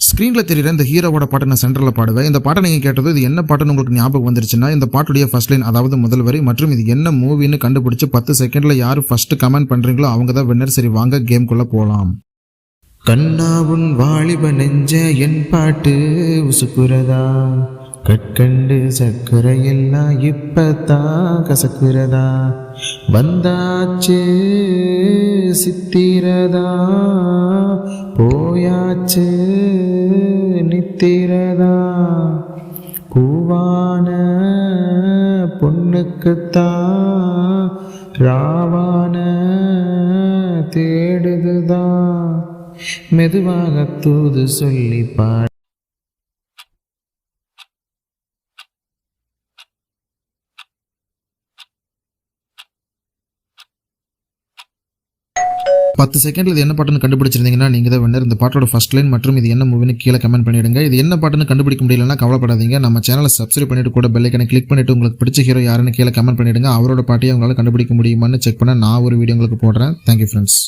ஸ்க்ரீனில் தெரியுற இந்த ஹீரோவோட பாட்டை நான் சென்டரில் பாடுவேன். இந்த பாட்டை நீங்கள் கேட்டது இது என்ன பாட்டுன்னு உங்களுக்கு ஞாபகம் வந்துருச்சுன்னா இந்த பாட்டுடைய ஃபர்ஸ்ட் லைன், அதாவது முதல் வரி மற்றும் இது என்ன மூவின்னு கண்டுபிடிச்சு 10 செகண்டில் யார் ஃபர்ஸ்ட் கமெண்ட் பண்ணுறீங்களோ அவங்க தான் வின்னர். சரி வாங்க கேம்குள்ளே போகலாம். கண்ணா உன் வாலிப நெஞ்ச என் பாட்டு உசுக்குறதா, கற்கண்டு சக்கரை எல்லாம் இப்பத்தான் கசக்குறதா, வந்தாச்சு சித்திரதா போயாச்சு நித்திரதா, பூவான பொண்ணுக்குத்தான் ராவான தேடுதுதான், மெதுவாக தூது சொல்லி பாட. 10 செகண்டில் இது என்ன பாட்டுன்னு கண்டுபிடிச்சிருந்தீங்கன்னா நீங்கள் தான் வின்னர். இந்த பாட்டோட ஃபர்ஸ்ட் லைன் மற்றும் இது என்ன மூவின்னு கீழே கமெண்ட் பண்ணிவிடுங்க. இது என்ன பாட்டுன்னு கண்டுபிடிக்க முடியலன்னா கவலைப்படாதீங்க. நம்ம சேனலை சப்ஸ்கிரைப் பண்ணிட்டு கூட பெல் ஐக்கனை கிளிக் பண்ணிட்டு உங்களுக்கு பிடிச்ச ஹீரோ யாருன்னு கீழே கமெண்ட் பண்ணிவிடுங்க. அவரோட பாட்டையை உங்களால் கண்டுபிடிக்க முடியுமான்னு செக் பண்ண நான் ஒரு வீடியோ உங்களுக்கு போடுறேன். Thank you friends.